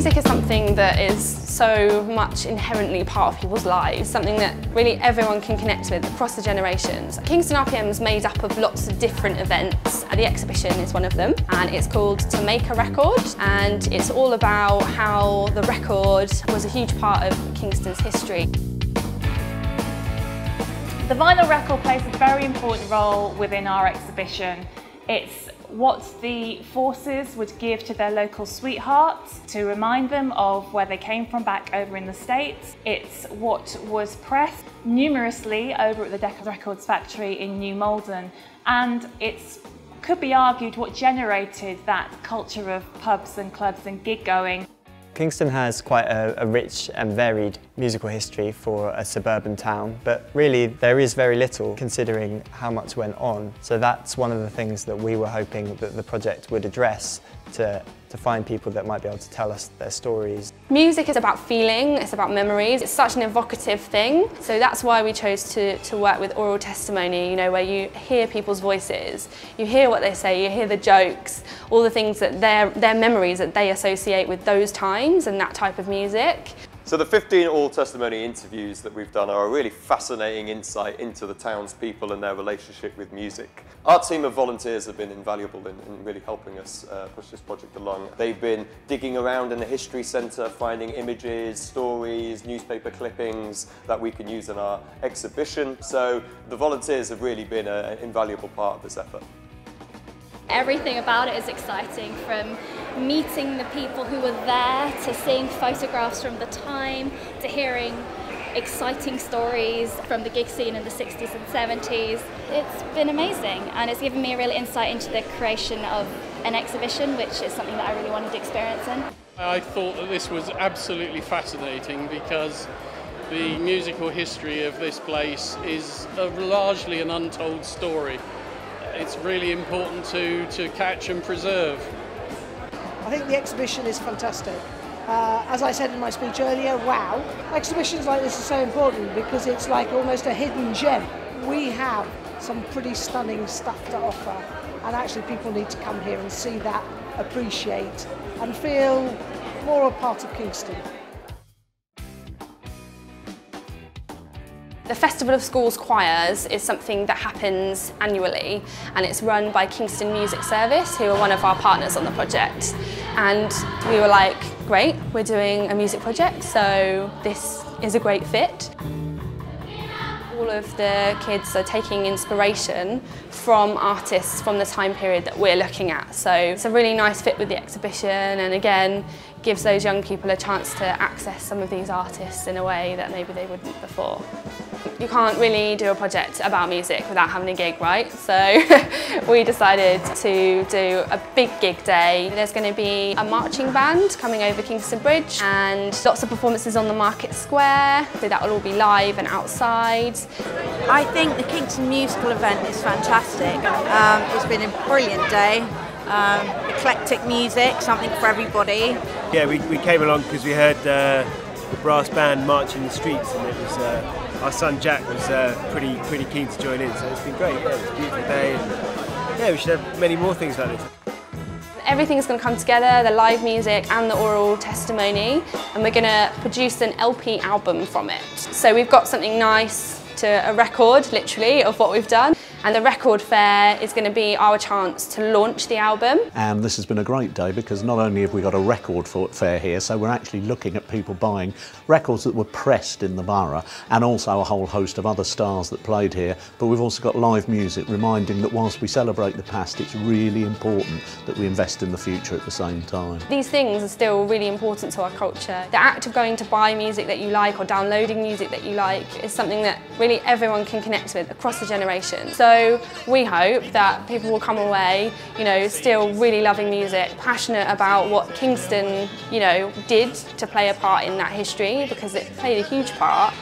Music is something that is so much inherently part of people's lives, something that really everyone can connect with across the generations. Kingston RPM is made up of lots of different events. The exhibition is one of them, and it's called To Make a Record, and it's all about how the record was a huge part of Kingston's history. The vinyl record plays a very important role within our exhibition. It's what the forces would give to their local sweethearts to remind them of where they came from back over in the States. It's what was pressed numerously over at the Decca Records factory in New Malden, and it's could be argued what generated that culture of pubs and clubs and gig going. Kingston has quite a rich and varied musical history for a suburban town, but really there is very little considering how much went on. So that's one of the things that we were hoping that the project would address, to find people that might be able to tell us their stories. Music is about feeling, it's about memories. It's such an evocative thing, so that's why we chose to work with oral testimony, you know, where you hear people's voices, you hear what they say, you hear the jokes, all the things that their memories that they associate with those times and that type of music. So the 15 oral testimony interviews that we've done are a really fascinating insight into the townspeople and their relationship with music. Our team of volunteers have been invaluable in really helping us push this project along. They've been digging around in the History Centre, finding images, stories, newspaper clippings that we can use in our exhibition. So the volunteers have really been an invaluable part of this effort. Everything about it is exciting, from meeting the people who were there, to seeing photographs from the time, to hearing exciting stories from the gig scene in the 60s and 70s. It's been amazing, and it's given me a real insight into the creation of an exhibition, which is something that I really wanted to experience in. I thought that this was absolutely fascinating because the musical history of this place is largely an untold story. It's really important to catch and preserve. I think the exhibition is fantastic. As I said in my speech earlier, wow. Exhibitions like this are so important because it's like almost a hidden gem. We have some pretty stunning stuff to offer, and actually people need to come here and see that, appreciate and feel more a part of Kingston. The Festival of Schools Choirs is something that happens annually, and it's run by Kingston Music Service, who are one of our partners on the project. And we were like, great, we're doing a music project, so this is a great fit. All of the kids are taking inspiration from artists from the time period that we're looking at. So it's a really nice fit with the exhibition, and again, gives those young people a chance to access some of these artists in a way that maybe they wouldn't before. You can't really do a project about music without having a gig, right? So we decided to do a big gig day. There's going to be a marching band coming over Kingston Bridge and lots of performances on the Market Square, so that will all be live and outside. I think the Kingston musical event is fantastic. It's been a brilliant day. Eclectic music, something for everybody. Yeah, we came along because we heard the brass band marching the streets, and it was our son Jack was pretty keen to join in, so it's been great. Yeah, it's a beautiful day, and yeah, we should have many more things like this. Everything's going to come together, the live music and the oral testimony, and we're going to produce an LP album from it. So we've got something nice, a record literally of what we've done. And the record fair is going to be our chance to launch the album. And this has been a great day because not only have we got a record fair here, so we're actually looking at people buying records that were pressed in the borough, and also a whole host of other stars that played here, but we've also got live music reminding that whilst we celebrate the past, it's really important that we invest in the future at the same time. These things are still really important to our culture. The act of going to buy music that you like or downloading music that you like is something that really everyone can connect with across the generations. So we hope that people will come away, you know, still really loving music, passionate about what Kingston, you know, did to play a part in that history, because it played a huge part.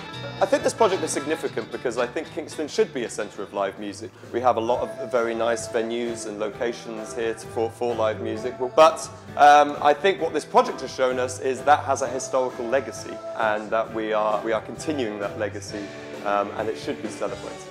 I think this project is significant because I think Kingston should be a centre of live music. We have a lot of very nice venues and locations here for live music, but I think what this project has shown us is that has a historical legacy, and that we are continuing that legacy, and it should be celebrated.